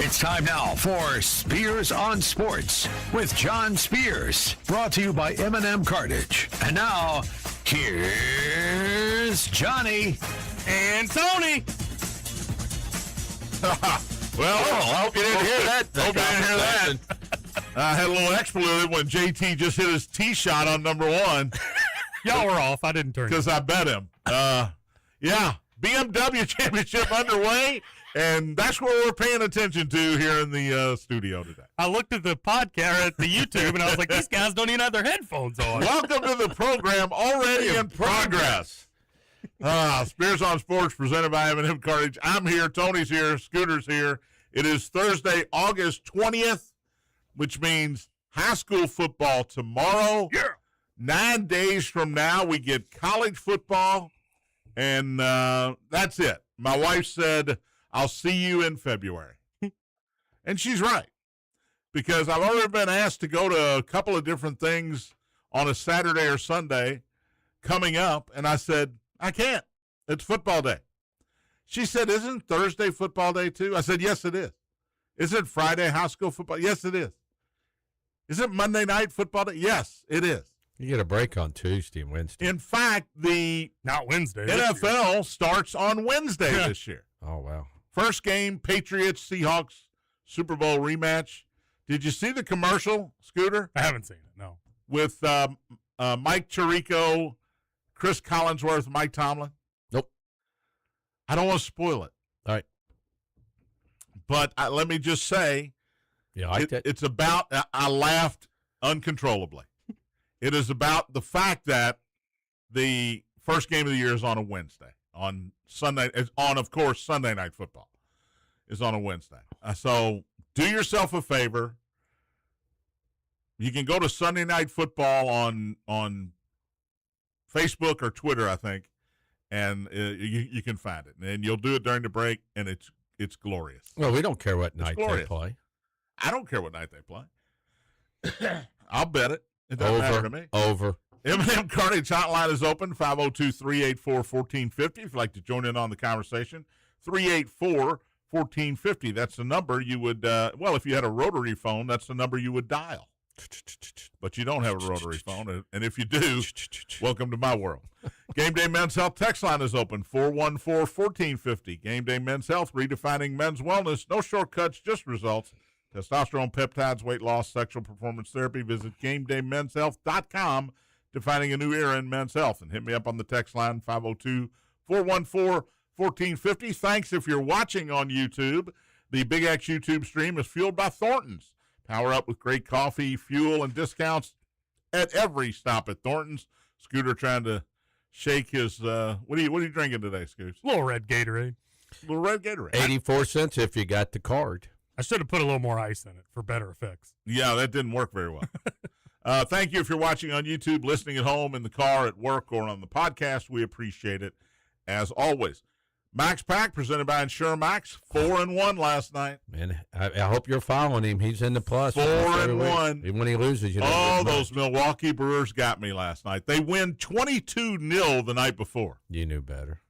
It's time now for Spears on Sports with John Spears, brought to you by M&M Cartage. And now, here's Johnny and Tony. Well, I hope you didn't hear that. Hope you didn't hear that. I had a little expletive when JT just hit his tee shot on number one. Y'all were off. I didn't turn. Because I bet him. Yeah, BMW Championship underway, and that's what we're paying attention to here in the studio today. I looked at the podcast, at the YouTube, and I was like, these guys don't even have their headphones on. Welcome to the program already in progress. Spears on Sports presented by M&M Cartage. I'm here. Tony's here. Scooter's here. It is Thursday, August 20th, which means high school football tomorrow. Yeah. 9 days from now, we get college football, and that's it. My wife said, I'll see you in February. And she's right, because I've already been asked to go to a couple of different things on a Saturday or Sunday coming up, and I said, I can't. It's football day. She said, isn't Thursday football day too? I said, yes, it is. Is it Friday high school football? Yes, it is. Is it Monday night football day? Yes, it is. You get a break on Tuesday and Wednesday. In fact, the Not Wednesday. NFL starts on Wednesday this year. Oh, wow. First game, Patriots, Seahawks, Super Bowl rematch. Did you see the commercial, Scooter? I haven't seen it, no. With Mike Tirico, Chris Collinsworth, Mike Tomlin? Nope. I don't want to spoil it. All right. But let me just say, it's about, I laughed uncontrollably. It is about the fact that the first game of the year is on a Wednesday. On Sunday, of course, Sunday Night Football is on a Wednesday. So do yourself a favor. You can go to Sunday Night Football on Facebook or Twitter, I think, and you can find it. And you'll do it during the break, and it's glorious. Well, we don't care what night they play. I don't care what night they play. I'll bet it. It doesn't matter to me. Over. M&M Cartage hotline is open, 502-384-1450. If you'd like to join in on the conversation, 384-1450. That's the number you would, if you had a rotary phone, that's the number you would dial. But you don't have a rotary phone, and if you do, welcome to my world. Gameday Men's Health text line is open, 414-1450. Gameday Men's Health, redefining men's wellness. No shortcuts, just results. Testosterone, peptides, weight loss, sexual performance therapy. Visit GamedayMensHealth.com, defining a new era in men's health. And hit me up on the text line, 502-414-1450. Thanks if you're watching on YouTube. The Big X YouTube stream is fueled by Thornton's. Power up with great coffee, fuel, and discounts at every stop at Thornton's. Scooter trying to shake his, what are you drinking today, Scoots? Little red Gatorade. Little red Gatorade. 84 cents if you got the card. I should have put a little more ice in it for better effects. Yeah, that didn't work very well. Thank you if you're watching on YouTube, listening at home, in the car, at work, or on the podcast. We appreciate it, as always. Max Pack, presented by Insure Max, 4-1 last night. Man, I hope you're following him. He's in the plus. 4-1. Even when he loses, you know. Oh, those Milwaukee Brewers got me last night. They win 22-0 the night before. You knew better.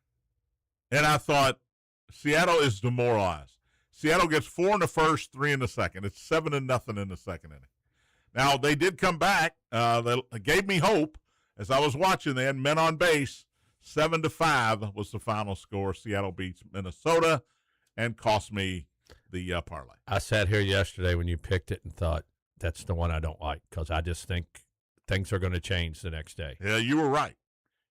And I thought, Seattle is demoralized. Seattle gets 4 in the first, 3 in the second. It's 7-0 in the second inning. Now, they did come back. They gave me hope. As I was watching, they had men on base. 7-5 was the final score. Seattle beats Minnesota and cost me the parlay. I sat here yesterday when you picked it and thought, that's the one I don't like, because I just think things are going to change the next day. Yeah, you were right.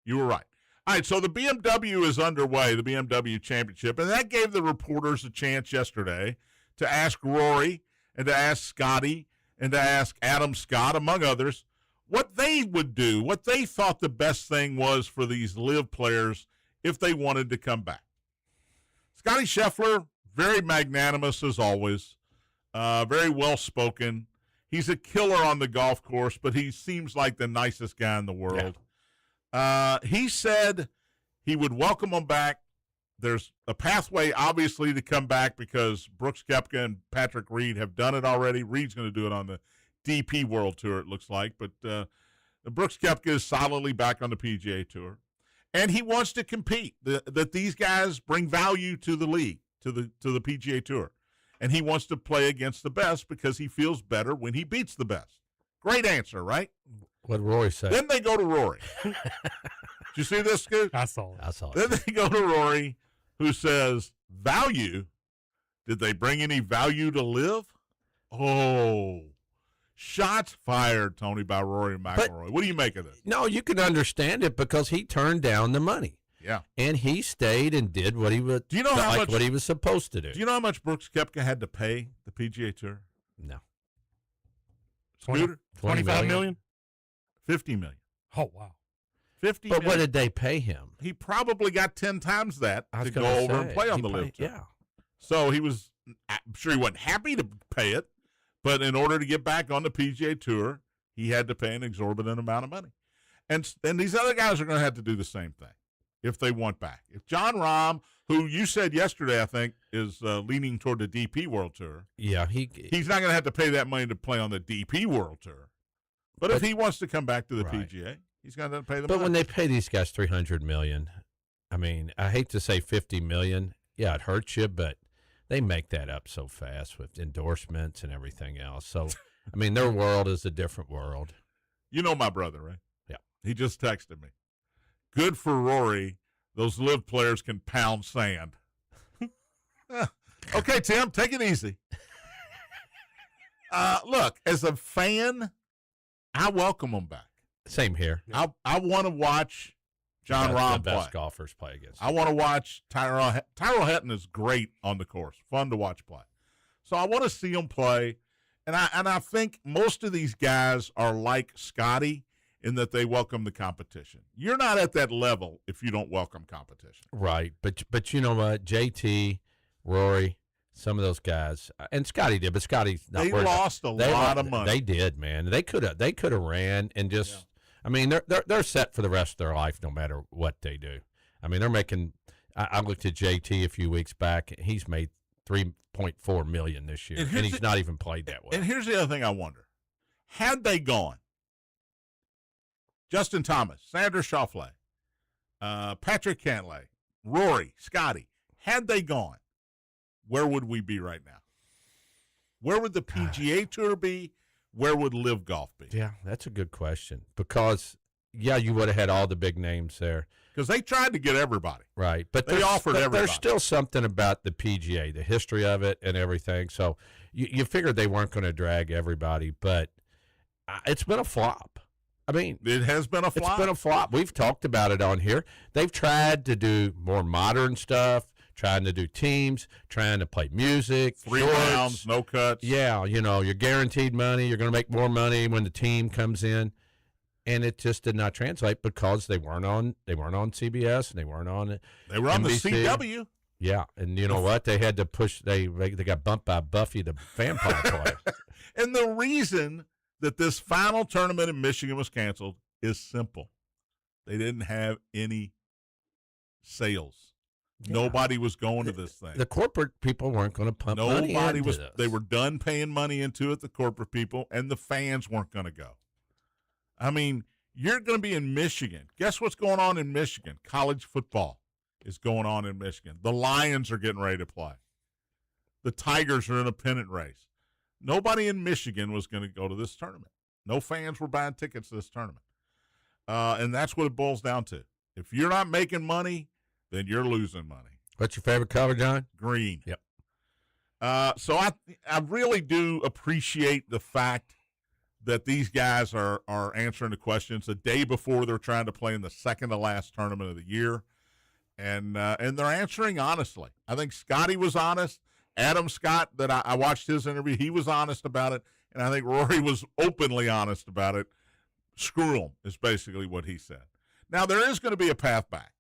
You were right. All right, so the BMW is underway, the BMW Championship, and that gave the reporters a chance yesterday to ask Rory and to ask Scotty and to ask Adam Scott, among others, what they would do, what they thought the best thing was for these live players if they wanted to come back. Scotty Scheffler, very magnanimous as always, very well-spoken. He's a killer on the golf course, but he seems like the nicest guy in the world. Yeah. He said he would welcome them back. There's a pathway, obviously, to come back because Brooks Koepka and Patrick Reed have done it already. Reed's going to do it on the DP World Tour, it looks like. But Brooks Koepka is solidly back on the PGA Tour. And he wants to compete, that these guys bring value to the league, to the PGA Tour. and he wants to play against the best because he feels better when he beats the best. Great answer, right? What did Rory say? Then they go to Rory. Did you see this, Scoot? I saw it. I saw it. Then they go to Rory, who says, value? Did they bring any value to live? Oh, shots fired, Tony, by Rory McIlroy. What do you make of this? No, you can understand it because he turned down the money. Yeah. And he stayed and did what he was. Do you know how much, what he was supposed to do? Do you know how much Brooks Koepka had to pay the PGA Tour? No. Scooter? 25 million? 50 million. Oh, wow. 50 But million. what did they pay him? He probably got 10 times that I was to go gonna over say, and play on he the paid- LIV Tour. Yeah. So I'm sure he wasn't happy to pay it, but in order to get back on the PGA Tour, he had to pay an exorbitant amount of money. And these other guys are going to have to do the same thing if they want back. If John Rahm, who you said yesterday, I think, is leaning toward the DP World Tour, Yeah, he's not going to have to pay that money to play on the DP World Tour. But if he wants to come back to the Right. PGA, he's going to have to pay the But money. when they pay these guys $300 million, I mean, I hate to say $50 million. Yeah, it hurts you, but they make that up so fast with endorsements and everything else. So, I mean, their world is a different world. You know my brother, right? Yeah. He just texted me. Good for Rory. Those LIV players can pound sand. Okay, Tim, take it easy. Look, as a fan, I welcome them back. Same here. I want to watch John That's Rahm the best play. golfers play against. I want to watch Tyrell. Tyrell Hatton is great on the course, fun to watch play. So I want to see him play, and I think most of these guys are like Scotty in that they welcome the competition. You're not at that level if you don't welcome competition. Right, but you know what? JT, Rory, some of those guys, and Scotty did, but Scotty's not. They lost a lot of money. They did, man. They could have ran and just. Yeah. I mean, they're set for the rest of their life, no matter what they do. I mean, they're making. I looked at JT a few weeks back. He's made $3.4 million this year, and he's not even played that well. And here's the other thing I wonder: had they gone, Justin Thomas, Sandra Schauffele, Patrick Cantlay, Rory, Scotty, had they gone, where would we be right now? Where would the PGA Tour be? Where would LIV Golf be? Yeah, that's a good question because, yeah, you would have had all the big names there. Because they tried to get everybody. Right. But they offered everybody. There's still something about the PGA, the history of it and everything. So you figured they weren't going to drag everybody, but it's been a flop. I mean, it has been a flop. It's been a flop. We've talked about it on here. They've tried to do more modern stuff, trying to do teams, trying to play music, 3 shorts. rounds, no cuts. Yeah, you know, you're guaranteed money. You're going to make more money when the team comes in, and it just did not translate because they weren't on CBS and they weren't on. They were on NBC. the CW. Yeah, and you know what? They had to push. They got bumped by Buffy the Vampire Slayer. And the reason that this final tournament in Michigan was canceled is simple. They didn't have any sales. Yeah. Nobody was going to this thing. The corporate people weren't going to pump money into this. They were done paying money into it, the corporate people, and the fans weren't going to go. I mean, you're going to be in Michigan. Guess what's going on in Michigan? College football is going on in Michigan. The Lions are getting ready to play. The Tigers are in a pennant race. Nobody in Michigan was going to go to this tournament. No fans were buying tickets to this tournament. And that's what it boils down to. If you're not making money, then you're losing money. What's your favorite color, John? Green. Yep. So I really do appreciate the fact that these guys are answering the questions the day before they're trying to play in the second to last tournament of the year, and they're answering honestly. I think Scotty was honest. Adam Scott, that I watched his interview, he was honest about it, and I think Rory was openly honest about it. Screw them is basically what he said. Now there is going to be a path back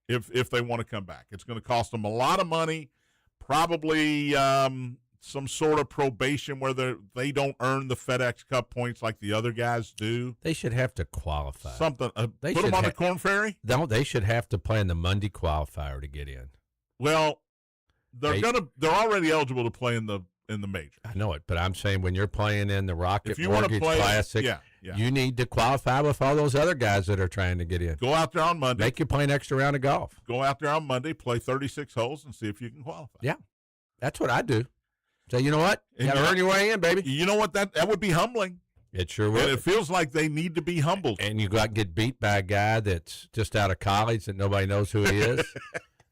if they want to come back. It's going to cost them a lot of money, probably some sort of probation where they don't earn the FedEx Cup points like the other guys do. They should have to qualify. Something. Put them on the Corn Ferry? No, they should have to play in the Monday qualifier to get in. Well, they're already eligible to play in the major. I know it, but I'm saying when you're playing in the Rocket Mortgage Classic, yeah. You need to qualify with all those other guys that are trying to get in. Go out there on Monday. Make you play an extra round of golf. Go out there on Monday, play 36 holes, and see if you can qualify. Yeah, that's what I do. So you know what? You got to earn your way in, baby. You know what? That would be humbling. It sure would. And it feels like they need to be humbled. And you got to get beat by a guy that's just out of college that nobody knows who he is.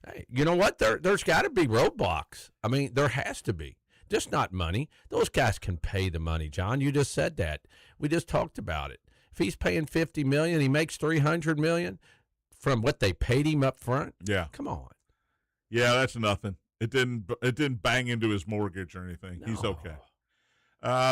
Hey, you know what? There's got to be roadblocks. I mean, there has to be. Just not money. Those guys can pay the money, John. You just said that. We just talked about it. If he's paying $50 million, he makes $300 million from what they paid him up front. Yeah. Come on. Yeah, that's nothing. It didn't bang into his mortgage or anything. No. He's okay.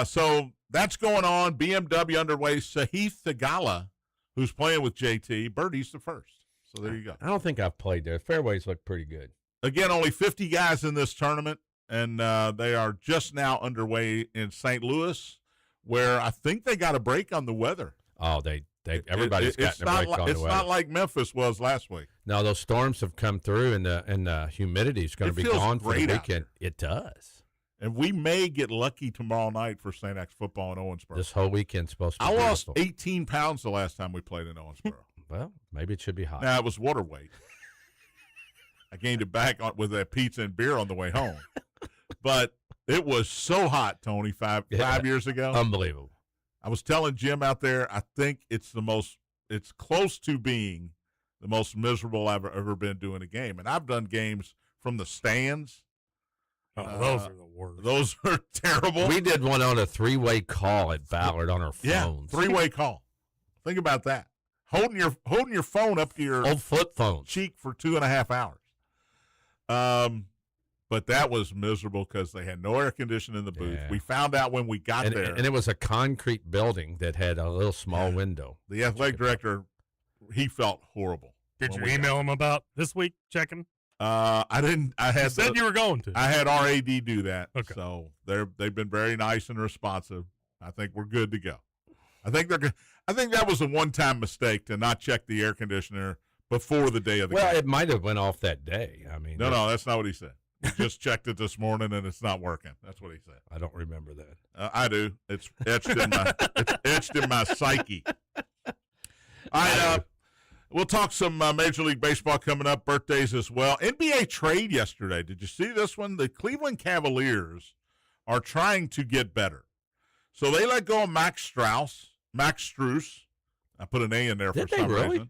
So that's going on. BMW underway. Sahith Thagala, who's playing with JT. Birdie's the first. So there you go. I don't think I've played there. Fairways look pretty good. Again, only 50 guys in this tournament, and they are just now underway in St. Louis, where I think they got a break on the weather. Oh, everybody's gotten a break on the weather. It's not like Memphis was last week. No, those storms have come through, and the humidity is going to be gone for the weekend. It does. And we may get lucky tomorrow night for St. X football in Owensboro. This whole weekend's supposed to be I lost beautiful. 18 pounds the last time we played in Owensboro. Well, maybe it should be hot. Nah, it was water weight. I gained it back with that pizza and beer on the way home. But it was so hot, Tony, five years ago. Unbelievable. I was telling Jim out there, I think it's close to being the most miserable I've ever been doing a game. And I've done games from the stands. Oh, those are the worst. Those are terrible. We did one on a three-way call at Ballard on our phones. Yeah, three-way call. Think about that. Holding your phone up to your old flip phone cheek for 2.5 hours. But that was miserable because they had no air conditioning in the booth. Yeah. We found out when we got there. And it was a concrete building that had a little small window. The athletic director, he felt horrible. Did you email him about this week checking? I didn't. You said you were going to. I had RAD do that. Okay. So they've been very nice and responsive. I think we're good to go. I think that was a one-time mistake to not check the air conditioner before the day of the game. Well, it might have went off that day. I mean, no, that's not what he said. We just checked it this morning and it's not working. That's what he said. I don't remember that. I do. It's etched in my psyche. All right. We'll talk some Major League Baseball coming up, birthdays as well. NBA trade yesterday. Did you see this one? The Cleveland Cavaliers are trying to get better. So they let go of Max Strus. I put an A in there for some reason.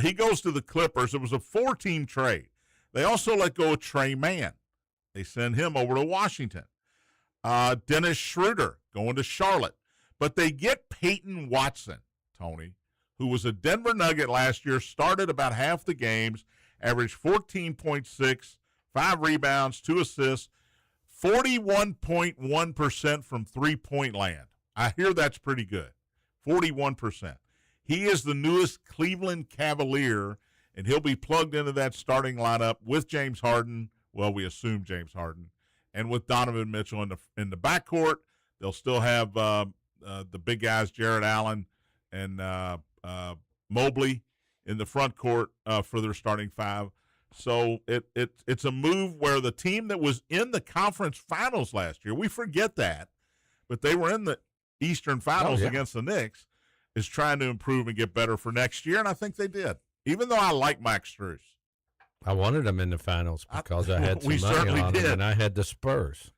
He goes to the Clippers. It was a 4-team trade. They also let go of Trey Mann. They send him over to Washington. Dennis Schroeder going to Charlotte. But they get Peyton Watson, Tony, who was a Denver Nugget last year, started about half the games, averaged 14.6, 5 rebounds, 2 assists, 41.1% from three-point land. I hear that's pretty good, 41%. He is the newest Cleveland Cavalier, and he'll be plugged into that starting lineup with James Harden. Well, we assume James Harden, and with Donovan Mitchell in the backcourt. They'll still have the big guys, Jared Allen and Mobley in the front court for their starting five. So it's a move where the team that was in the conference finals last year, we forget that, but they were in the Eastern Finals against the Knicks, is trying to improve and get better for next year, and I think they did, even though I like Max Strus. I wanted him in the finals because I had some money on him, and I had the Spurs.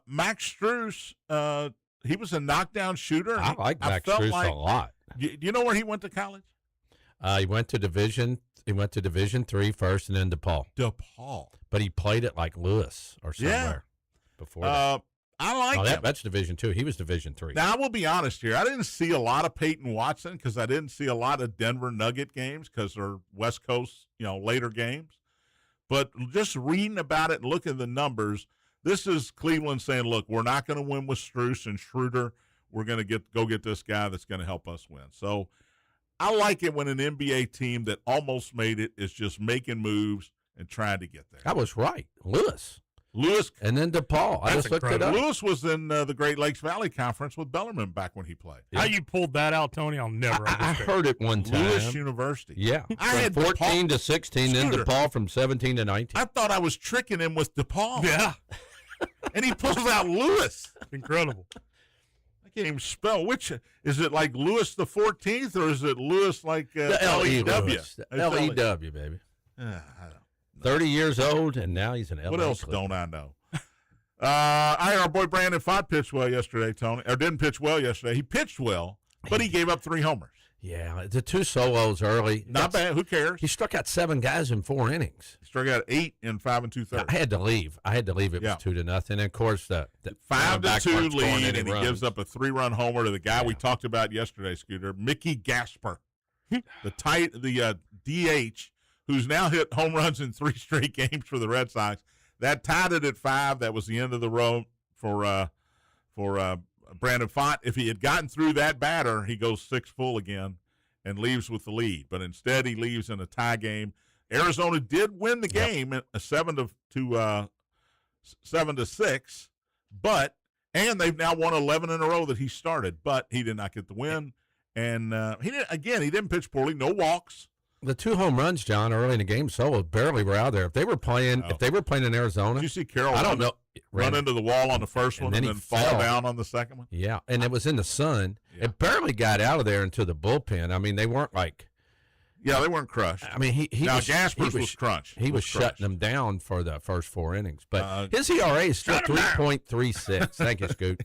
Max Strus, he was a knockdown shooter. I like Max Strus a lot. Do you know where he went to college? He went to Division III first, and then DePaul. But he played at like Lewis or somewhere before that. I like him. That's Division II. He was Division III. Now, I will be honest here. I didn't see a lot of Peyton Watson because I didn't see a lot of Denver Nugget games because they're West Coast, later games. But just reading about it and looking at the numbers, this is Cleveland saying, look, we're not going to win with Strus and Schroeder. We're going to go get this guy that's going to help us win. So I like it when an NBA team that almost made it is just making moves and trying to get there. I was right. Lewis. And then DePaul. I just looked it up. Lewis was in the Great Lakes Valley Conference with Bellarmine back when he played. How you pulled that out, Tony, I'll never understand. I heard it one time. Lewis University. Yeah. I had 14 to 16, then DePaul from 17 to 19. I thought I was tricking him with DePaul. Yeah. And he pulls out Lewis. Incredible. I can't even spell. Which is it, like Lewis the 14th, or is it Lewis like the L-E-W? L-E-W, baby. I don't know. 30 years old, and now he's an LA What else Clipper. don't I know? Our boy Brandon Fott pitched well yesterday, Tony. Or didn't pitch well yesterday. He pitched well, but he gave up 3 homers. Yeah, the 2 solos early. Not bad. Who cares? He struck out 7 guys in 4 innings. He struck out 8 in 5 2/3. I had to leave. It was 2-0. And of course, the 5-2 lead, and he runs. gives up a 3-run homer to the guy we talked about yesterday, Scooter, Mickey Gasper, the DH, who's now hit home runs in 3 straight games for the Red Sox. That tied it at 5. That was the end of the road for Brandon Fott. If he had gotten through that batter, he goes 6 full again and leaves with the lead. But instead, he leaves in a tie game. Arizona did win the game at a 7-6, and they've now won 11 in a row that he started. But he did not get the win, and he didn't pitch poorly. No walks. The 2 home runs, John, early in the game, so barely were out there. If they were playing in Arizona, did you see Carroll? I don't know. Run into the wall on the first one and then fall down on the second one. Yeah, and it was in the sun. Yeah. It barely got out of there into the bullpen. I mean, they weren't like. Yeah, they weren't crushed. I mean, Gaspers was crunched. He was shutting them down for the first 4 innings, but his ERA is still 3.36. Thank you, Scoot.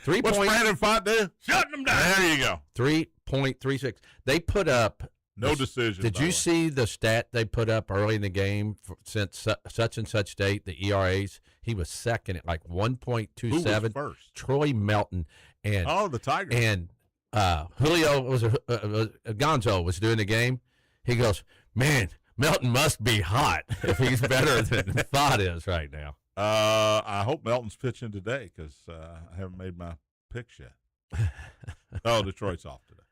What's Brandon Fott do? Shutting them down. There you go. 3.36. They put up. No decision. Did you see the stat they put up early in the game since such and such date, the ERAs? He was second at like 1.27. Who was first? Troy Melton. And the Tigers. And Julio Gonzo was doing the game. He goes, man, Melton must be hot if he's better than Fott is right now. I hope Melton's pitching today because I haven't made my picks yet. Detroit's off today.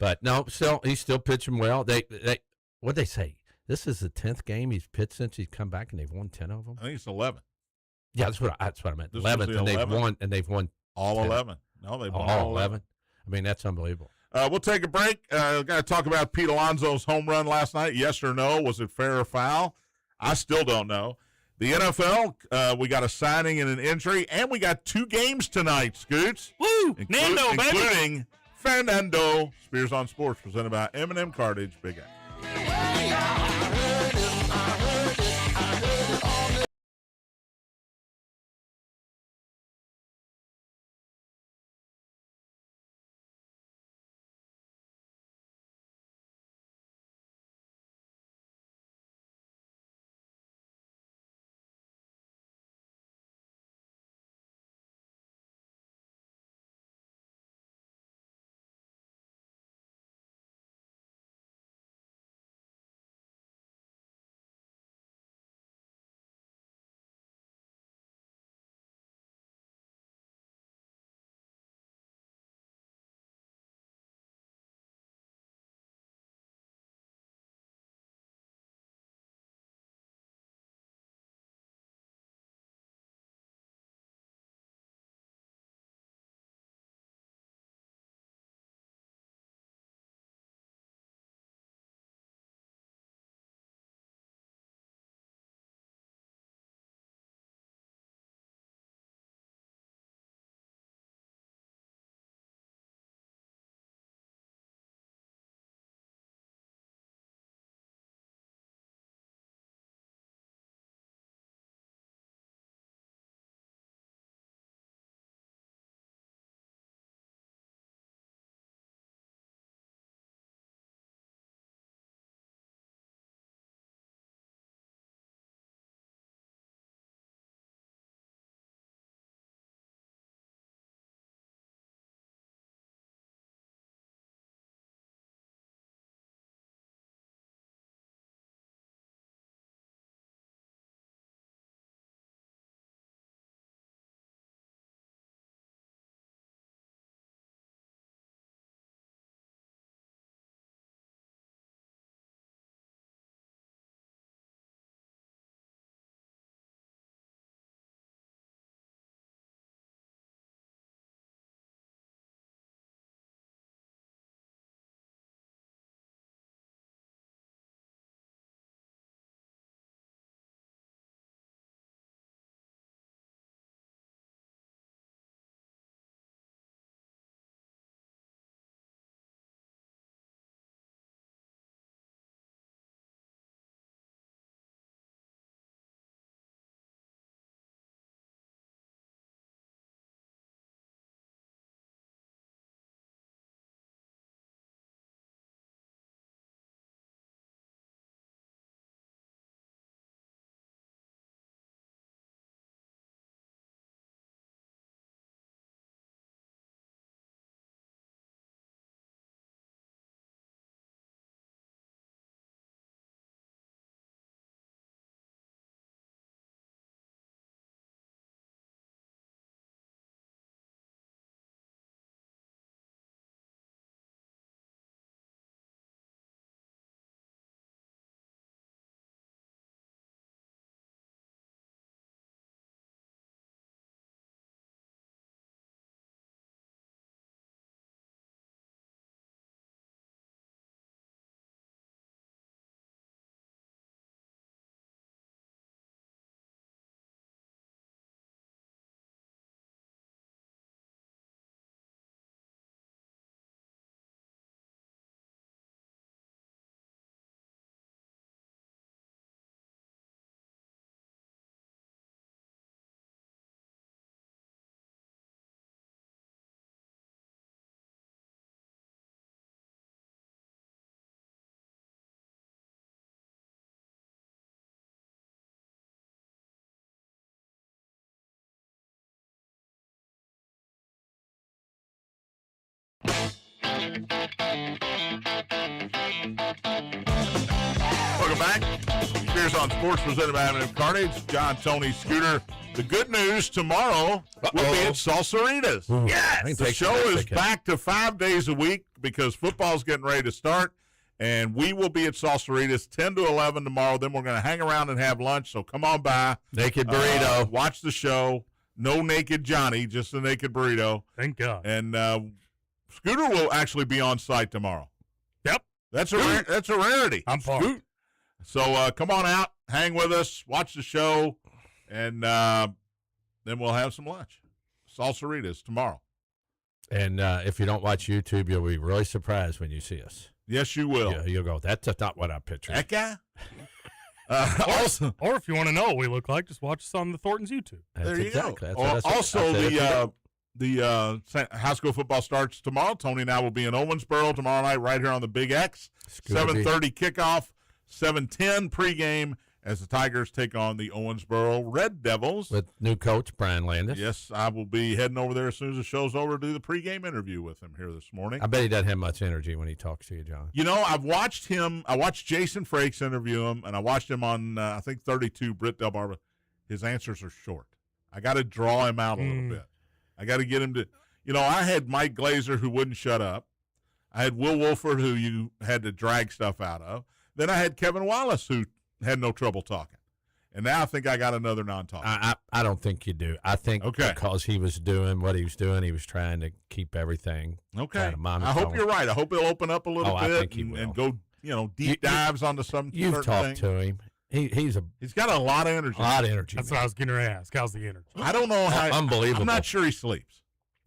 But no, he's still pitching well. What'd they say? This is the 10th game he's pitched since he's come back, and they've won 10 of them. I think it's 11. Yeah, that's what I meant. This 11th, and 11th? they've won all 10. 11. No, they've won all 11. I mean, that's unbelievable. We'll take a break. Got to talk about Pete Alonso's home run last night. Yes or no? Was it fair or foul? I still don't know. The NFL, we got a signing and an injury, and we got 2 games tonight, Scoots. Woo! Nando, baby! Including Fernando. Spears on Sports, presented by M&M Cartage. Big Apple. Spears on Sports presented by M&M Carnage. John, Tony, Scooter. The good news tomorrow will be at Salsaritas. Yes! The show is back to 5 days a week because football's getting ready to start. And we will be at Salsaritas 10 to 11 tomorrow. Then we're going to hang around and have lunch. So come on by. Naked burrito. Watch the show. No naked Johnny, just a naked burrito. Thank God. And Scooter will actually be on site tomorrow. Yep. That's a rarity. I'm pumped. So come on out, hang with us, watch the show, and then we'll have some lunch. Salsaritas tomorrow. And if you don't watch YouTube, you'll be really surprised when you see us. Yes, you will. Yeah, you'll go, that's not what I pictured. That guy? Or if you want to know what we look like, just watch us on the Thornton's YouTube. There you go. That's Also, the high school football starts tomorrow. Tony and I will be in Owensboro tomorrow night right here on the Big X. 7:30 kickoff, 7:10 pregame as the Tigers take on the Owensboro Red Devils. With new coach Brian Landis. Yes, I will be heading over there as soon as the show's over to do the pregame interview with him here this morning. I bet he doesn't have much energy when he talks to you, John. You know, I've watched him. I watched Jason Frakes interview him, and I watched him on, I think, 32, Britt Del Barba. His answers are short. I got to draw him out a little bit. I got to get him to, I had Mike Glazer who wouldn't shut up. I had Will Wolford who you had to drag stuff out of. Then I had Kevin Wallace who had no trouble talking. And now I think I got another non-talker. I don't think you do. I think because he was doing what he was doing, he was trying to keep everything. Okay. I hope you're right. I hope he'll open up a little bit I think he will. and go, deep dives onto some You've certain talked thing. to him. He's got a lot of energy. That's what I was going to ask. How's the energy? I don't know how. Unbelievable. I'm not sure he sleeps.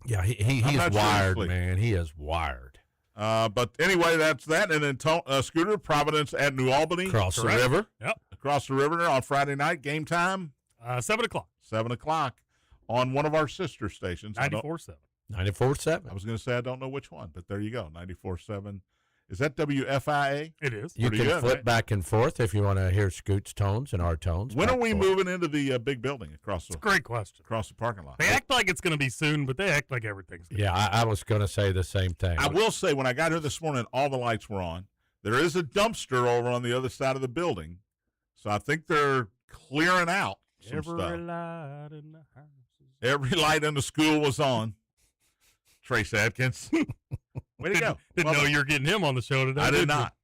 Yeah, he's wired, man. He is wired. But anyway, that's that. And then Scooter, Providence at New Albany. Across the river. Yep. Across the river on Friday night. Game time? 7 o'clock. 7 o'clock on one of our sister stations. 94.7. 94.7. I was going to say I don't know which one, but there you go. 94.7. Is that WFIA? It is. You can flip back and forth if you want to hear Scoot's tones and our tones. When are we moving into the big building across the? It's a great question. Across the parking lot. They act like it's going to be soon, but they act like everything's going to be soon. I was going to say the same thing. I will say when I got here this morning, all the lights were on. There is a dumpster over on the other side of the building, so I think they're clearing out some stuff. Light in the house. Every light in the school was on. Trace Adkins. Way to go. Didn't know you were getting him on the show today. I did not.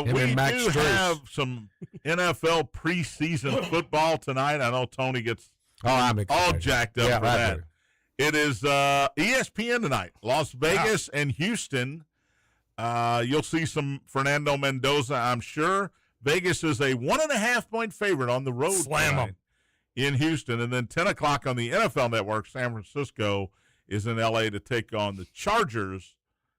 We do have some NFL preseason football tonight. I know Tony gets I'm excited. all jacked up for that. It is ESPN tonight. Las Vegas and Houston. You'll see some Fernando Mendoza, I'm sure. Vegas is a 1.5-point favorite on the road. Slam them. In Houston. And then 10 o'clock on the NFL Network, San Francisco is in L.A. to take on the Chargers.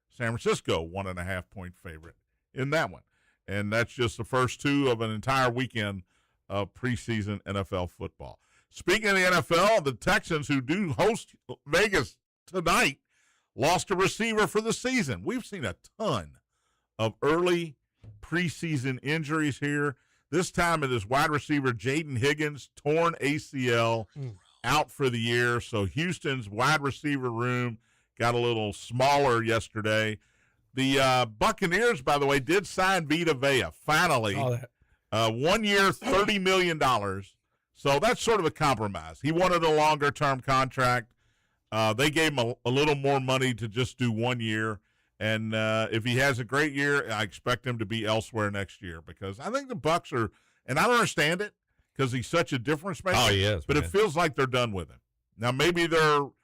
San Francisco, 1.5-point favorite in that one. And that's just the first two of an entire weekend of preseason NFL football. Speaking of the NFL, the Texans, who do host Vegas tonight, lost a receiver for the season. We've seen a ton of early preseason injuries here. This time it is wide receiver Jaden Higgins, torn ACL, out for the year. So Houston's wide receiver room got a little smaller yesterday. The Buccaneers, by the way, did sign Vita Vea, finally. 1 year, $30 million. So that's sort of a compromise. He wanted a longer-term contract. They gave him a little more money to just do 1 year. And if he has a great year, I expect him to be elsewhere next year because I think the Bucs are – and I don't understand it because he's such a difference maker. Oh, he is, but man. it feels like they're done with him. Now, maybe they're –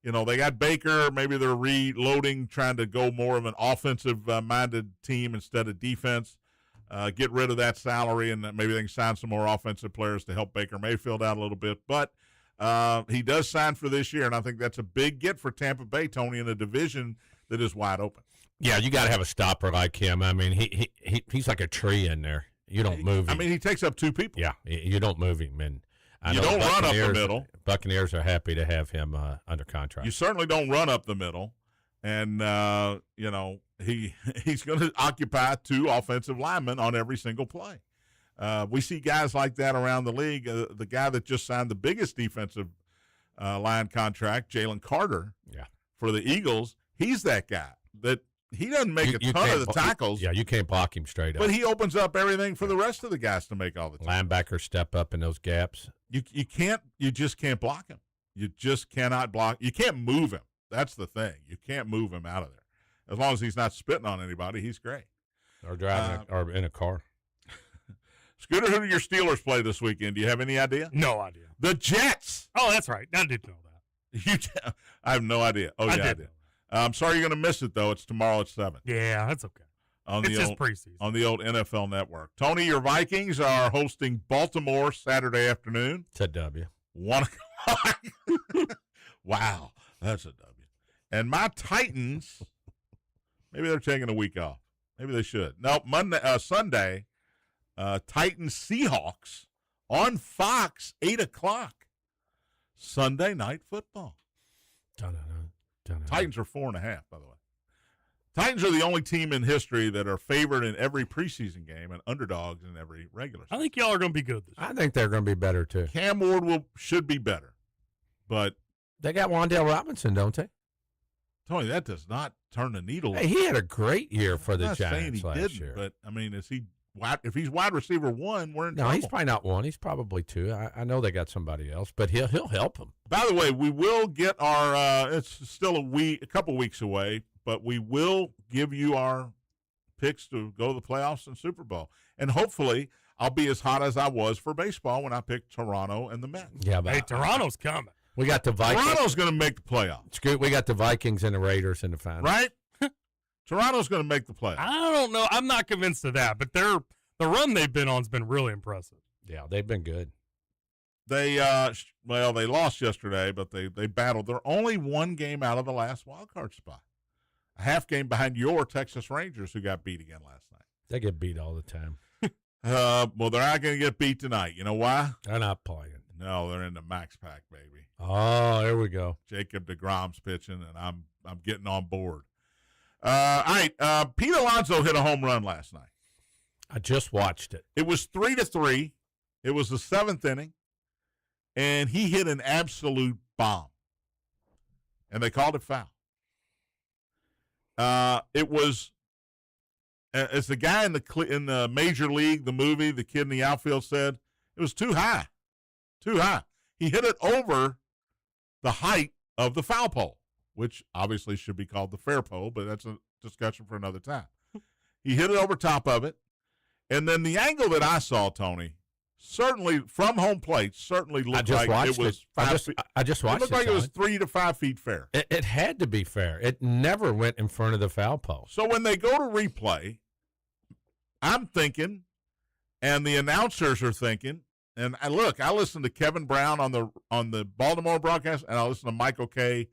they got Baker. Maybe they're reloading, trying to go more of an offensive-minded team instead of defense. Get rid of that salary, and maybe they can sign some more offensive players to help Baker Mayfield out a little bit. But he does sign for this year, and I think that's a big get for Tampa Bay, Tony, in a division that is wide open. Yeah, you got to have a stopper like him. I mean, he's like a tree in there. You don't move him. I mean, he takes up two people. Yeah, you don't move him. And I you know don't run up the middle. Buccaneers are happy to have him under contract. You certainly don't run up the middle. And, he's going to occupy two offensive linemen on every single play. We see guys like that around the league. The guy that just signed the biggest defensive line contract, Jalen Carter, for the Eagles, he's that guy that he doesn't make a ton of the tackles. Yeah, you can't block him straight up. But he opens up everything for the rest of the guys to make all the tackles. Linebackers step up in those gaps. You just can't block him. You just cannot block. You can't move him. That's the thing. You can't move him out of there. As long as he's not spitting on anybody, he's great. Or driving or in a car. Scooter, who do your Steelers play this weekend? Do you have any idea? No idea. The Jets. Oh, that's right. I did know that. I have no idea. Oh, yeah, I did. I'm sorry you're going to miss it, though. It's tomorrow at 7. Yeah, that's okay. It's just preseason. On the old NFL Network. Tony, your Vikings are hosting Baltimore Saturday afternoon. It's a W. 1 o'clock. Wow, that's a W. And my Titans, maybe they're taking a week off. Maybe they should. No, Sunday, Titans Seahawks on Fox, 8 o'clock. Sunday night football. Titans are 4.5, by the way. Titans are the only team in history that are favored in every preseason game and underdogs in every regular season. I think y'all are going to be good this year. I think they're going to be better, too. Cam Ward should be better, but they got Wan'Dale Robinson, don't they? Tony, that does not turn the needle. Hey, he had a great year for the Giants Giants last year. But, I mean, if he's wide receiver 1, we're in trouble. No, he's probably not 1. He's probably 2. I know they got somebody else, but he'll help him. By the way, we will get our it's still a couple weeks away, but we will give you our picks to go to the playoffs and Super Bowl. And hopefully I'll be as hot as I was for baseball when I picked Toronto and the Mets. Yeah, but hey, Toronto's coming. We got the Vikings. Toronto's going to make the playoffs. It's good. We got the Vikings and the Raiders in the final. Right? Toronto's going to make the playoffs. I don't know. I'm not convinced of that, but the run they've been on has been really impressive. Yeah, they've been good. They they lost yesterday, but they battled. They're only one game out of the last wild card spot. A half game behind your Texas Rangers, who got beat again last night. They get beat all the time. Well, they're not going to get beat tonight. You know why? They're not playing. No, they're in the Max Pack, baby. Oh, there we go. Jacob deGrom's pitching, and I'm getting on board. All right, Pete Alonso hit a home run last night. I just watched it. It was 3-3. It was the 7th inning, and he hit an absolute bomb, and they called it foul. It was, as the guy in the Major League, the movie, the kid in the outfield said, it was too high. Too high. He hit it over the height of the foul pole, which obviously should be called the fair pole, but that's a discussion for another time. He hit it over top of it, and then the angle that I saw, Tony, certainly from home plate, certainly looked like it was 5 feet. I just watched it. It looked like it was 3 to 5 feet fair. It had to be fair. It never went in front of the foul pole. So when they go to replay, I'm thinking, and the announcers are thinking, and I listened to Kevin Brown on the Baltimore broadcast, and I listened to Michael Kay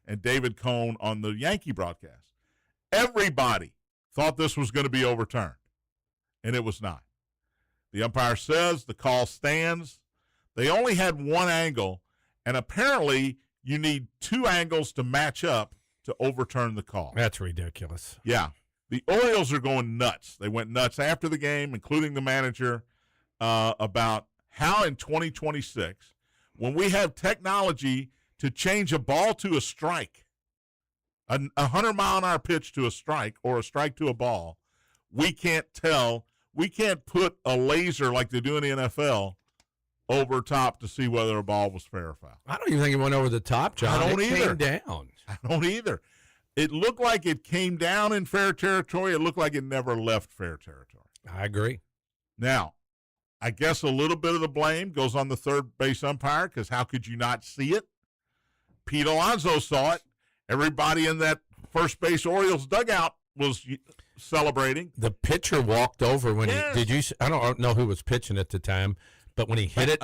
and David Cohn on the Yankee broadcast. Everybody thought this was going to be overturned, and it was not. The umpire says the call stands. They only had one angle, and apparently you need 2 angles to match up to overturn the call. That's ridiculous. Yeah. The Orioles are going nuts. They went nuts after the game, including the manager, about how in 2026, when we have technology to change a ball to a strike, a 100-mile-an-hour pitch to a strike or a strike to a ball, we can't tell. We can't put a laser like they do in the NFL over top to see whether a ball was fair or foul. I don't even think it went over the top, John. I don't either. It came down. I don't either. It looked like it came down in fair territory. It looked like it never left fair territory. I agree. Now, I guess a little bit of the blame goes on the third base umpire because how could you not see it? Pete Alonso saw it. Everybody in that first base Orioles dugout was celebrating. The pitcher walked over when Yes. he did. You? I don't know who was pitching at the time, but when he hit it,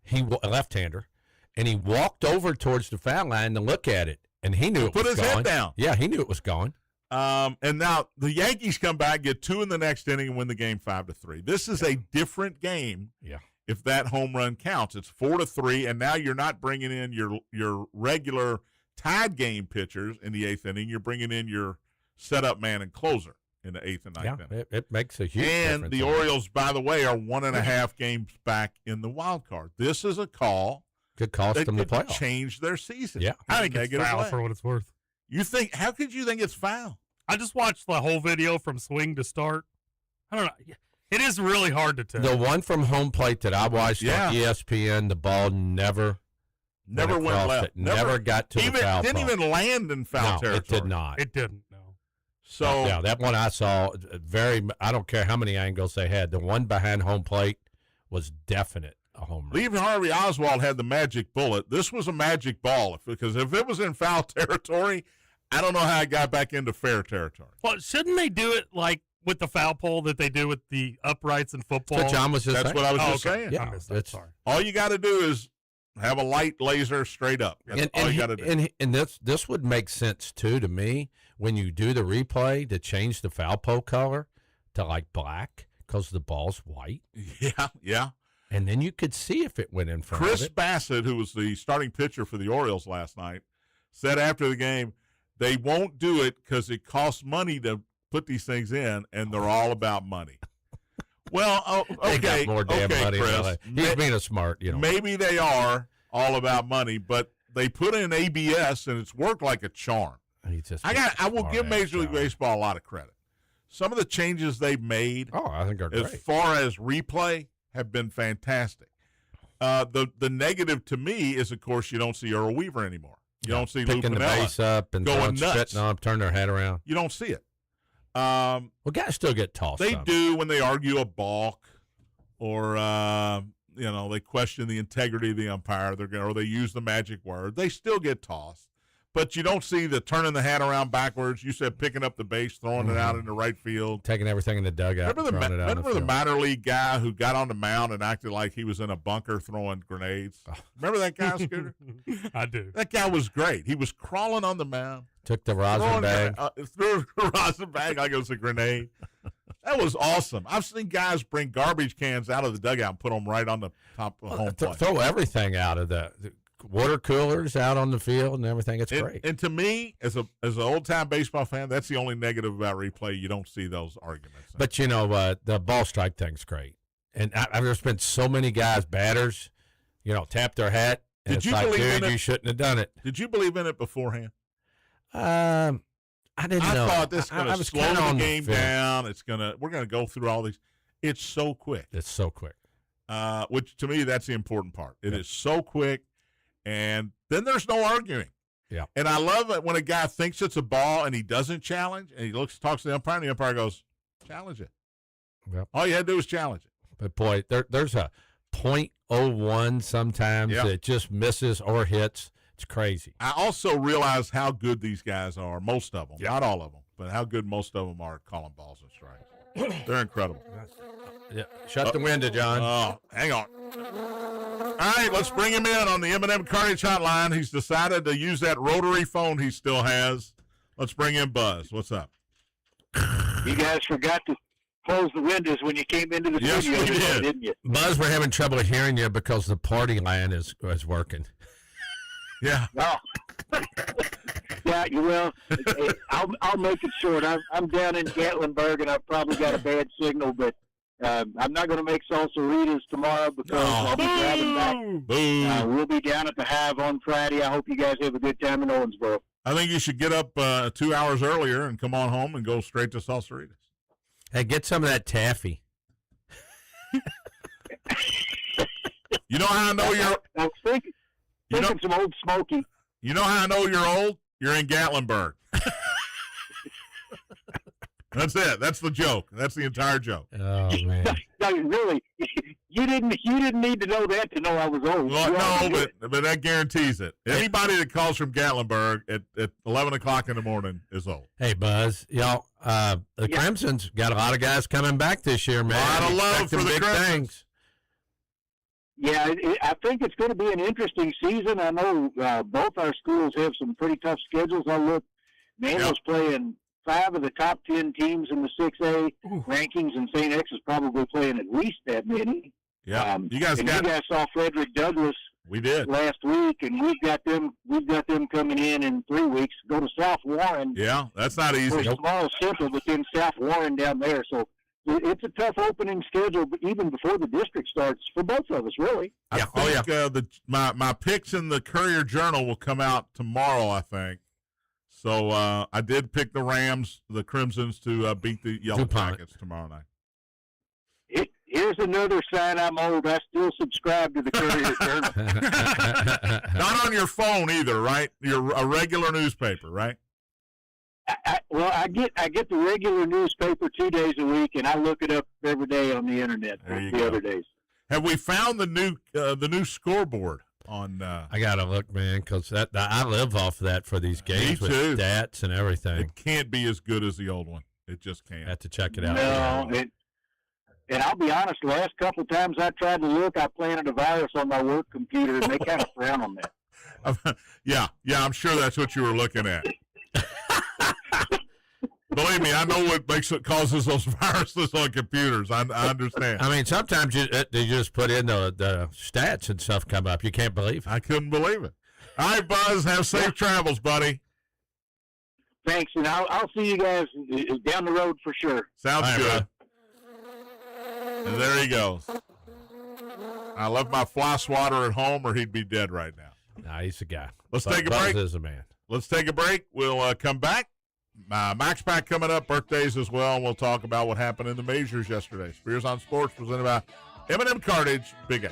he a left-hander, and he walked over towards the foul line to look at it, and he knew it was Put his gone. head down. Yeah, he knew it was gone. And now the Yankees come back, get 2 in the next inning, and win the game 5-3. This is a different game. Yeah. If that home run counts, it's 4-3, and now you're not bringing in your regular tied game pitchers in the 8th inning. You're bringing in your setup man and closer in the 8th and 9th inning. It makes a huge And difference. the Orioles, by the way, are 1.5 games back in the wild card. This is a call could cost that them the could playoff. change their season. Yeah. I think it's Negative foul way. for what it's worth. You think? How could you think it's foul? I just watched the whole video from swing to start. I don't know. It is really hard to tell. The one from home plate that I watched on ESPN, the ball never went left. It never got to the foul didn't pole. even land in foul territory. It did not. It didn't, no. So yeah, that one I saw, I don't care how many angles they had. The one behind home plate was definite a home run. Lee Harvey Oswald had the magic bullet. This was a magic ball because if it was in foul territory, I don't know how it got back into fair territory. Well, shouldn't they do it like with the foul pole that they do with the uprights in football? That's what John was just saying. What I was just saying. Yeah, I missed that. Sorry. All you got to do is have a light laser straight up. That's all you got to do. And this would make sense, too, to me, when you do the replay to change the foul pole color to, like, black because the ball's white. Yeah. And then you could see if it went in front of it. Chris Bassett, who was the starting pitcher for the Orioles last night, said after the game, they won't do it because it costs money to put these things in, and they're all about money. Well, okay, they got more damn money, Chris. He's being a smart, Maybe they are all about money, but they put in ABS, and it's worked like a charm. I will give Major League Baseball a lot of credit. Some of the changes they've made, I think are great. as far as replay, have been fantastic. The negative to me is, of course, you don't see Earl Weaver anymore. You don't see Lou picking the Piniella base up and going nuts. spitting on, turn their head around. You don't see it. Well, guys still get tossed. They do when they argue a balk, or they question the integrity of the umpire. Or they use the magic word. They still get tossed, but you don't see the turning the hat around backwards. You said picking up the base, throwing it out into right field, taking everything in the dugout. Remember the minor league guy who got on the mound and acted like he was in a bunker throwing grenades? Remember that guy, Scooter? I do. That guy was great. He was crawling on the mound. Took the rosin bag. Threw the rosin bag like it was a grenade. That was awesome. I've seen guys bring garbage cans out of the dugout and put them right on the top of home plate. Throw everything out of the water coolers out on the field and everything. It's great. And to me, as an old-time baseball fan, that's the only negative about replay. You don't see those arguments. But, the ball strike thing's great. And I've just been so many guys, batters, tap their hat. And Did you like, believe dude, in it? you shouldn't have done it. Did you believe in it beforehand? I didn't know. I thought this is going to slow the game down. We're going to go through all these. It's so quick. It's so quick. Which, to me, that's the important part. It is so quick, and then there's no arguing. Yeah. And I love it when a guy thinks it's a ball and he doesn't challenge, and he talks to the umpire, and the umpire goes, challenge it. Yep. All you had to do was challenge it. But, boy, there's a .01 sometimes that just misses or hits. It's crazy. I also realize how good these guys are, most of them. Not all of them, but how good most of them are at calling balls and strikes. They're incredible. Yeah. Shut the window, John. Oh, hang on. All right, let's bring him in on the M&M Carnage Hotline. He's decided to use that rotary phone he still has. Let's bring in Buzz. What's up? You guys forgot to close the windows when you came into the studio, we did. didn't you? Buzz, we're having trouble hearing you because the party line is working. Yeah. Oh. Yeah, you will. I'll make it short. I'm down in Gatlinburg, and I've probably got a bad signal, but I'm not going to make salsaritas tomorrow because I'll be driving back. We'll be down at the Hive on Friday. I hope you guys have a good time in Owensboro. I think you should get up 2 hours earlier and come on home and go straight to salsaritas. Hey, get some of that taffy. You know how I know you're... I was thinking some Old Smoky. You know how I know you're old? You're in Gatlinburg. That's it. That's the joke. That's the entire joke. Oh, man. No, really, you didn't need to know that to know I was old. Well, no, but that guarantees it. Anybody that calls from Gatlinburg at 11 o'clock in the morning is old. Hey, Buzz, y'all, the Crimson's got a lot of guys coming back this year, man. A lot of love for the Crimsons. Yeah, I think it's going to be an interesting season. I know both our schools have some pretty tough schedules. I look, Manuel's playing 5 of the top 10 teams in the 6A rankings, and St. X is probably playing at least that many. Yeah, you guys saw Frederick Douglass. We did last week, and we've got them coming in 3 weeks. Go to South Warren. Yeah, that's not easy. Tomorrow's Central, but then South Warren down there. So it's a tough opening schedule, even before the district starts for both of us, really. I think my picks in the Courier Journal will come out tomorrow, I think. So I did pick the Rams, the Crimsons, to beat the Yellow DuPont. Jackets tomorrow night. Here's another sign I'm old. I still subscribe to the Courier Journal. Not on your phone either, right? You're a regular newspaper, right? I get the regular newspaper 2 days a week, and I look it up every day on the internet. There you the go. other days. Have we found the new scoreboard on? I gotta look, man, because I live off that for these games with too. stats and everything. It can't be as good as the old one. It just can't. I have to check it out. No, and I'll be honest. The last couple times I tried to look, I planted a virus on my work computer, and they kind of frown on that. Yeah, I'm sure that's what you were looking at. Believe me, I know what causes those viruses on computers. I understand. I mean, sometimes they just put in the stats and stuff come up. You can't believe it. I couldn't believe it. All right, Buzz, have safe travels, buddy. Thanks, and I'll see you guys down the road for sure. Sounds All right, good. And there he goes. I left my fly swatter at home, or he'd be dead right now. Nah, he's a guy. Let's take a break. Buzz is a man. Let's take a break. We'll come back. Max Pack coming up, birthdays as well, and we'll talk about what happened in the majors yesterday. Spears on Sports presented by M&M Cartage, Big A.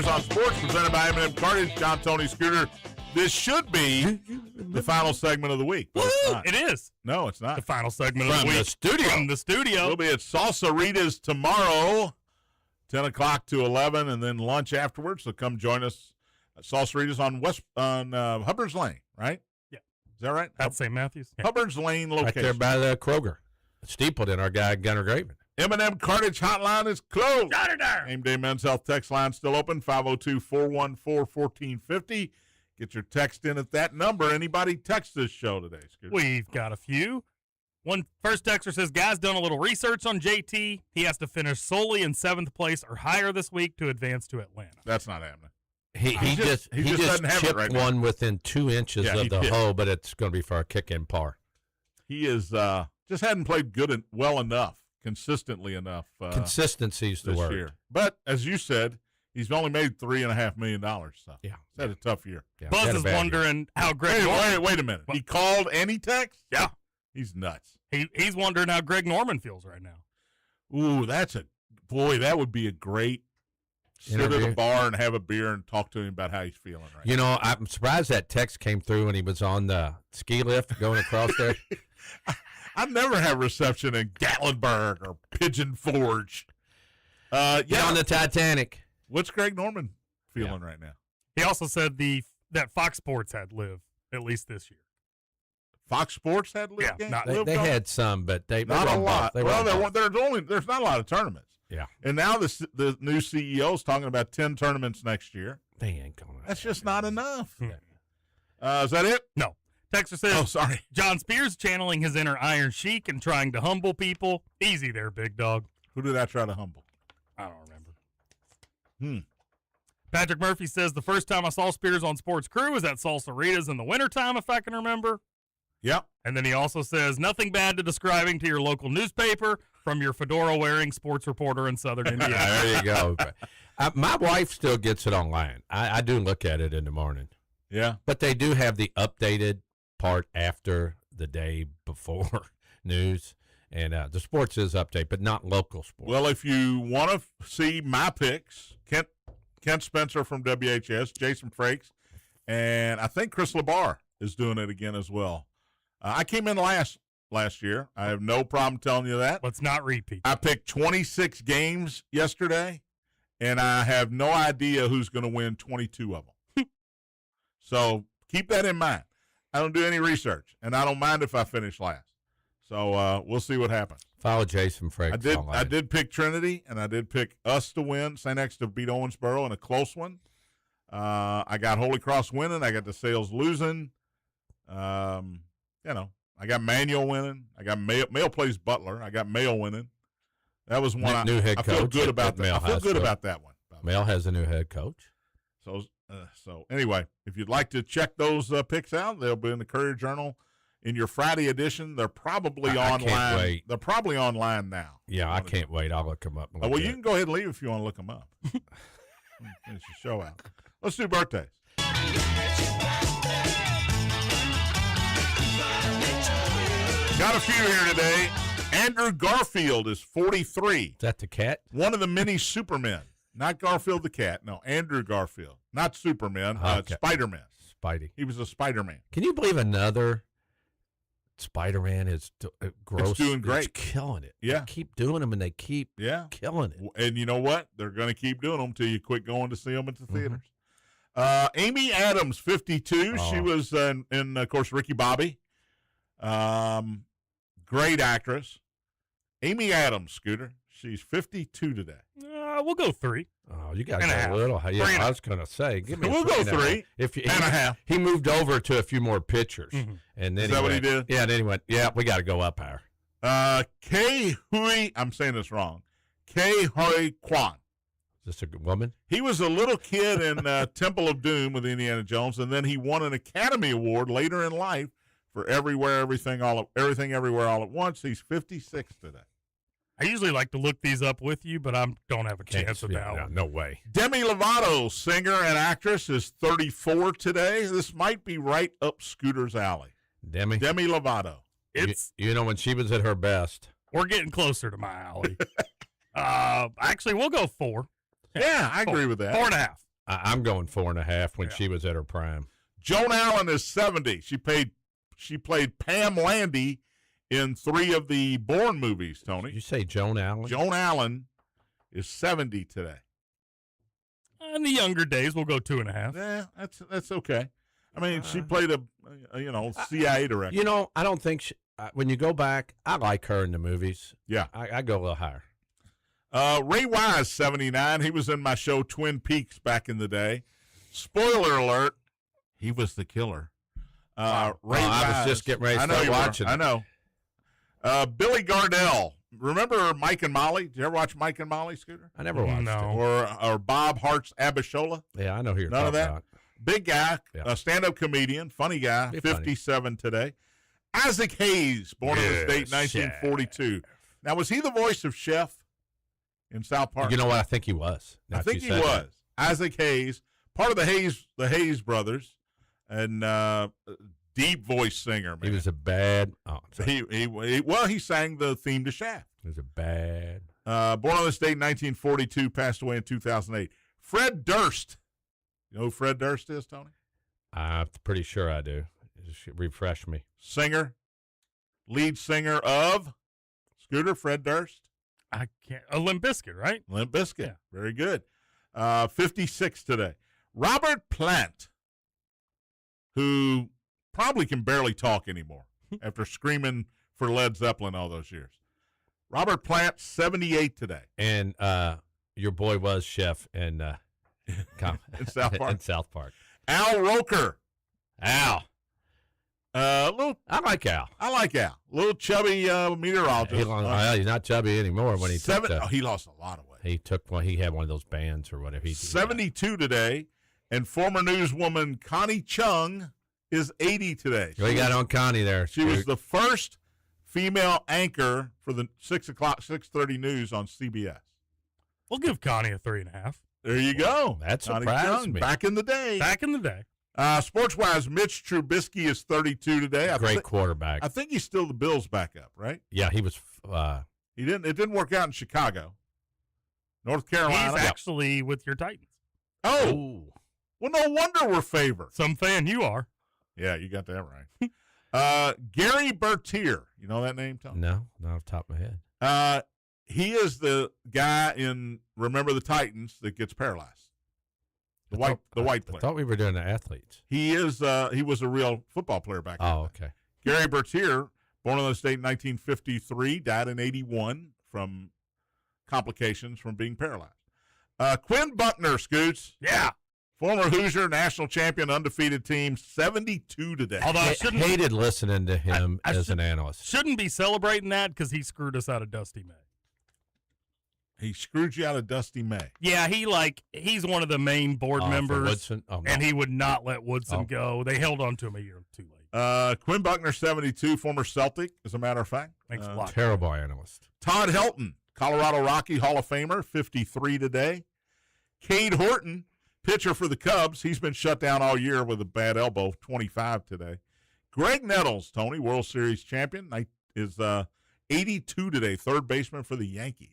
Spears on Sports, presented by M&M Cartage. John, Tony, Scooter. This should be the final segment of the week. But it's not. It is. No, it's The not. final segment of the week. From the studio. We'll be at Salsaritas tomorrow, 10 o'clock to 11, and then lunch afterwards. So come join us at Salsaritas on Hubbard's Lane, right? Yeah. Is that right? That's St. Matthews. Yeah. Hubbard's Lane Right location. there by the Kroger. Steepled in our guy, Gunnar Graven. M&M Cartage hotline is closed. Got it there. Gameday Men's Health text line still open, 502-414-1450. Get your text in at that number. Anybody text this show today, Scooter? We've got a few. One first texter says, guys, done a little research on JT. He has to finish solely in 7th place or higher this week to advance to Atlanta. That's not happening. He just doesn't have it chipped right now. one within 2 inches Yeah, he of the did. hole, but it's going to be for a kick-in par. He is just hadn't played good and well enough, consistently enough Consistency's the this word. year. But as you said, he's only made $3.5 million. So Yeah. he's had a tough year. Yeah, Buzz had a is bad year. wondering how Greg Wait a minute. He called and he texted? Yeah. He's nuts. He's wondering how Greg Norman feels right now. Ooh, that would be a great sit at Interview. a bar and have a beer and talk to him about how he's feeling right You know, I'm surprised that text came through when he was on the ski lift going across there. I never have reception in Gatlinburg or Pigeon Forge. Get on the Titanic. What's Greg Norman feeling right now? He also said that Fox Sports had live, at least this year. Fox Sports had live Yeah, games? not- They Live golf? had some, but they Not were a on lot. both. They were Well, on both. there's not a lot of tournaments. Yeah. And now the new CEO is talking about 10 tournaments next year. They ain't going. That's just not enough. Hmm. Is that it? No. Texter says, Oh, sorry. John Spears channeling his inner Iron Sheik and trying to humble people. Easy there, big dog. Who did I try to humble? I don't remember. Hmm. Patrick Murphy says, the first time I saw Spears on Sports Crew was at Salsaritas in the wintertime, if I can remember. Yep. And then he also says, nothing bad to describing to your local newspaper from your fedora-wearing sports reporter in Southern Indiana. There you go. My wife still gets it online. I do look at it in the morning. Yeah. But they do have the updated part after the day before news. And the sports is updated, but not local sports. Well, if you want to see my picks, Kent Spencer from WHS, Jason Frakes, and I think Chris LeBar is doing it again as well. I came in last year. I have no problem telling you that. Let's not repeat. I picked 26 games yesterday, and I have no idea who's going to win 22 of them. So keep that in mind. I don't do any research, and I don't mind if I finish last. So we'll see what happens. Follow Jason Frakes online. I did pick Trinity, and I did pick us to win. St. X to beat Owensboro in a close one. I got Holy Cross winning. I got the Sales losing. I got Manuel winning. I got Mayo plays Butler. I got Mayo winning. That was one New head I feel coach good at about that. Mayo I feel High good School. about that one. Mel has a new head coach. So anyway, if you'd like to check those picks out, they'll be in the Courier Journal in your Friday edition. They're probly I online. can't wait. They're probably online now. Yeah, I can't wait. I'll look him up. and Well, look you at can go ahead and leave if you want to look them up. Finish the show out. Let's do birthdays. Got a few here today. Andrew Garfield is 43. Is that the cat? One of the many Supermen. Not Garfield the cat. No, Andrew Garfield. Not Superman. Okay. Spider-Man. Spidey. He was a Spider-Man. Can you believe another Spider-Man is gross? It's doing great. It's killing it. Yeah. They keep doing them, and they keep Yeah. killing it. And you know what? They're going to keep doing them till you quit going to see them at the theaters. Amy Adams, 52. Oh. She was in, of course, Ricky Bobby. Great actress. Amy Adams, Scooter. She's 52 today. We'll go 3. Oh, you got to And a go half. a little. Yeah, 3 and a I was going to say. Give me a We'll go and a half. 3 If you, and a half. He moved over to a few more pictures. Mhm. And then Is that what he went- did? Yeah, then he went, yeah, we got to go up higher. Kei Hui, I'm saying this wrong. Kei Hui Kwan. Is this a good woman? He was a little kid in Temple of Doom with Indiana Jones, and then he won an Academy Award later in life for Everything, Everywhere, All at Once. He's 56 today. I usually like to look these up with you, but I don't have a chance of that Yeah, one. no way. Demi Lovato, singer and actress, is 34 today. This might be right up Scooter's alley. Demi, Demi Lovato. It's you know, when she was at her best. We're getting closer to my alley. Actually, we'll go 4. Yeah, I agree with that. 4.5. I'm going 4.5 when she was at her prime. Joan Allen is 70. She played Pam Landy in 3 of the Bourne movies, Tony. Did you say Joan Allen? Joan Allen is 70 today. In the younger days, we'll go 2.5. Yeah, that's okay. I mean, she played a CIA director. You know, I don't think when you go back, I like her in the movies. Yeah. I go a little higher. Ray Wise, 79. He was in my show Twin Peaks back in the day. Spoiler alert, he was the killer. Ray Wise. I was just getting ready to start watching. I know. Billy Gardell. Remember Mike and Molly? Did you ever watch Mike and Molly, Scooter? I never watched it. Or Bob Hart's Abishola? Yeah, I know who you're None talking of that? about. Big guy, Yeah. a stand-up comedian, funny guy, 57 today. Isaac Hayes, born on this date, 1942. Now, was he the voice of Chef in South Park? You know what? I think he was. I think he was. Isaac Hayes, part of the Hayes brothers, and deep voice singer, man. He was a bad. Oh, he sang the theme to Shaft. He was a bad. Born on this date, 1942, passed away in 2008. Fred Durst. You know who Fred Durst is, Tony? I'm pretty sure I do. Just refresh me. Singer, lead singer of Scooter, Fred Durst. I can't. Limp Bizkit, right? Limp Bizkit. Yeah. Very good. 56 today. Robert Plant, who probably can barely talk anymore after screaming for Led Zeppelin all those years. Robert Plant, 78 today. And your boy was Chef in in South Park. In South Park. Al Roker. Al. I like Al. I like Al. Little chubby meteorologist. He's not chubby anymore. When he he lost a lot of weight. He took one. He had one of those bands or whatever. 72 today, and former newswoman Connie Chung is 80 today. What you got on Connie there? She was the first female anchor for the 6:30 news on CBS. We'll give Connie a 3.5. There you go. That Connie surprised Chung, me. Back in the day. Sports-wise, Mitch Trubisky is 32 today. Great quarterback. I think he's still the Bills' backup, right? Yeah, he was. It didn't work out in Chicago. North Carolina. He's actually with your Titans. Oh. Well, no wonder we're favored. Some fan you are. Yeah, you got that right. Gary Bertier. You know that name, Tom? No, not off the top of my head. He is the guy in Remember the Titans that gets paralyzed. The white player. I thought we were doing the athletes. He is. He was a real football player back then. Oh, okay. Gary Bertier, born on this date in 1953, died in 81 from complications from being paralyzed. Quinn Buckner, Scoots. Yeah. Former Hoosier, national champion, undefeated team, 72 today. Although I hated listening to him as an analyst. Shouldn't be celebrating that because he screwed us out of Dusty May. He screwed you out of Dusty May. Yeah, he's one of the main board members, Woodson? Oh, no. and he would not let Woodson go. They held on to him a year too late. Quinn Buckner, 72, former Celtic, as a matter of fact. Thanks a lot. Terrible analyst. Todd Helton, Colorado Rocky Hall of Famer, 53 today. Cade Horton, pitcher for the Cubs. He's been shut down all year with a bad elbow, 25 today. Greg Nettles, Tony, World Series champion, is 82 today, third baseman for the Yankees.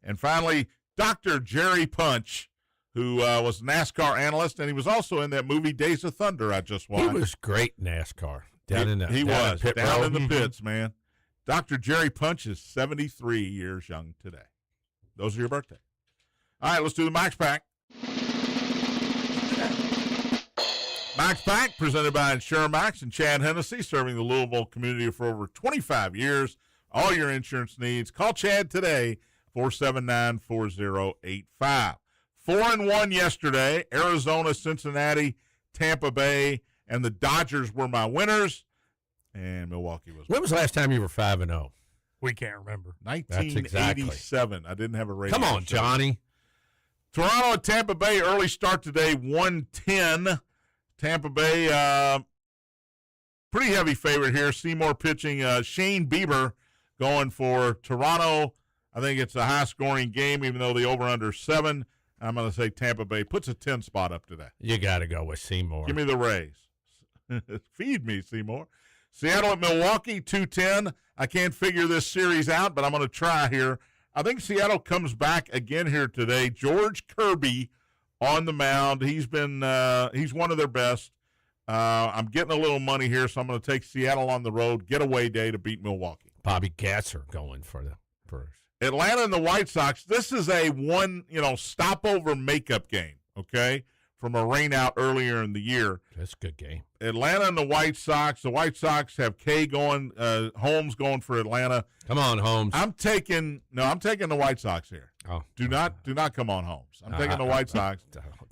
And finally, Dr. Jerry Punch, who was a NASCAR analyst, and he was also in that movie Days of Thunder I just watched. He was great NASCAR. Down in the pits, man. Dr. Jerry Punch is 73 years young today. Those are your birthdays. All right, let's do the Max Pack. Max Pack, presented by InsureMax and Chad Hennessy, serving the Louisville community for over 25 years. All your insurance needs. Call Chad today, 479-4085. 4-1 yesterday. Arizona, Cincinnati, Tampa Bay, and the Dodgers were my winners. And Milwaukee was. When was the last time you were 5-0? We can't remember. 1987. I didn't have a radio. Come on, show. Johnny. Toronto and Tampa Bay, early start today, 110. Tampa Bay, pretty heavy favorite here. Seymour pitching. Shane Bieber going for Toronto. I think it's a high-scoring game, even though the over-under 7. I'm going to say Tampa Bay puts a 10 spot up today. You got to go with Seymour. Give me the Rays. Feed me, Seymour. Seattle at Milwaukee, 210. I can't figure this series out, but I'm going to try here. I think Seattle comes back again here today. George Kirby on the mound. He's been he's one of their best. I'm getting a little money here, so I'm going to take Seattle on the road, getaway day to beat Milwaukee. Bobby Gasser going for the first. Atlanta and the White Sox, this is a stopover makeup game, okay, from a rain out earlier in the year. That's a good game. Atlanta and the White Sox have Kay going, Holmes going for Atlanta. Come on, Holmes. I'm taking the White Sox here. Oh, do not come on Holmes. I'm taking the White Sox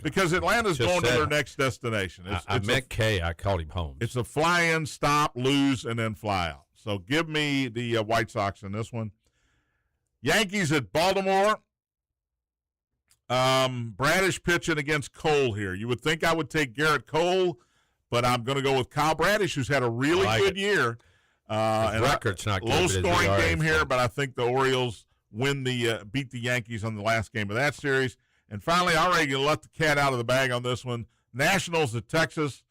because Atlanta's Just going to said- their next destination. I meant Kay. I called him Holmes. It's a fly-in, stop, lose, and then fly out. So give me the White Sox in this one. Yankees at Baltimore. Bradish pitching against Cole here. You would think I would take Garrett Cole, but I'm going to go with Kyle Bradish, who's had a really good year. His record's not good. Low-scoring game here, but I think the Orioles beat the Yankees on the last game of that series. And finally, I'm ready to let the cat out of the bag on this one. Nationals at Texas.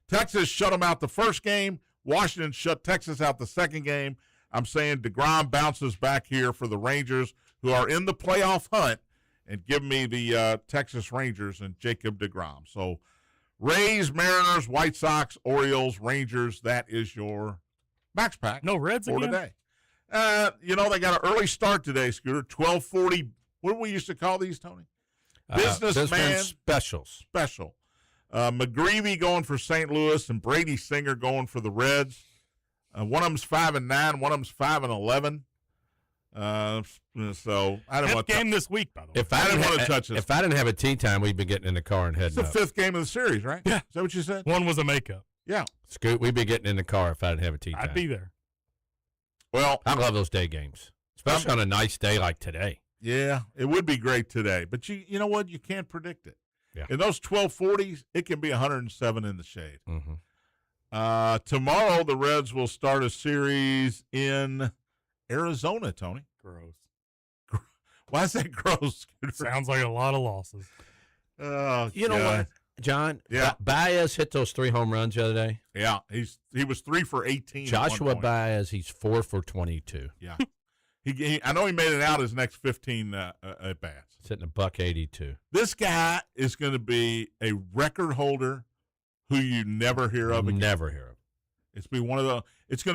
Texas shut them out the first game. Washington shut Texas out the second game. I'm saying DeGrom bounces back here for the Rangers, who are in the playoff hunt, and give me the Texas Rangers and Jacob DeGrom. So Rays, Mariners, White Sox, Orioles, Rangers, that is your max pack. No Reds for again? today. They got an early start today, Scooter. 12:40. What do we used to call these, Tony? Businessman specials. Special. McGreevy going for St. Louis and Brady Singer going for the Reds. One of them's 5-9. One of them's 5-11. So I don't want game this week, by the way. I didn't want to touch this. If I didn't have a tea time, we'd be getting in the car and heading It's the up. fifth game of the series, right? Yeah. Is that what you said? One was a makeup. Yeah. Scoot, we'd be getting in the car if I didn't have a tea time. I'd be there. Well, I love those day games, especially on a nice day like today. yeah, it would be great today. But you know what? You can't predict it. Yeah. In those 12:40s, it can be 107 in the shade. Mm-hmm. Tomorrow, the Reds will start a series in Arizona, Tony. Gross. Why is that gross? Sounds like a lot of losses. Oh, You know God. what, John? Yeah. Baez hit those 3 home runs the other day. Yeah, he was 3 for 18. at one Joshua point. Baez, he's 4 for 22. Yeah, I know he made it out his next 15 at bats. Sitting $182. This guy is going to be a record holder who you never hear of again. Never hear of. It's going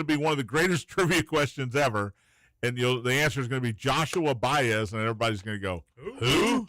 to be one of the greatest trivia questions ever, and the answer is going to be Joshua Baez, and everybody's going to go, who?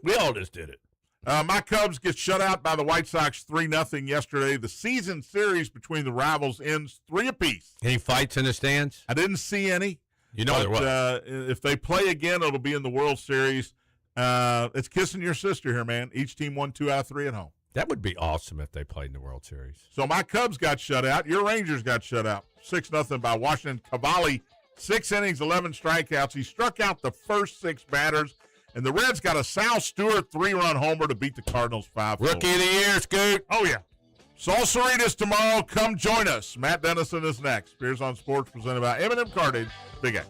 We all just did it. My Cubs get shut out by the White Sox 3-0 yesterday. The season series between the rivals ends 3 apiece. Any fights in the stands? I didn't see any. You know there was. If they play again, it'll be in the World Series. It's kissing your sister here, man. Each team won 2 out of 3 at home. That would be awesome if they played in the World Series. So my Cubs got shut out. Your Rangers got shut out 6-0 by Washington. Cavalli, 6 innings, 11 strikeouts. He struck out the first 6 batters. And the Reds got a Sal Stewart 3-run homer to beat the Cardinals 5-4. Rookie of the year, Scoot. Oh, yeah. Salsaritas tomorrow. Come join us. Matt Dennison is next. Spears on Sports presented by M&M Cartage. Big A.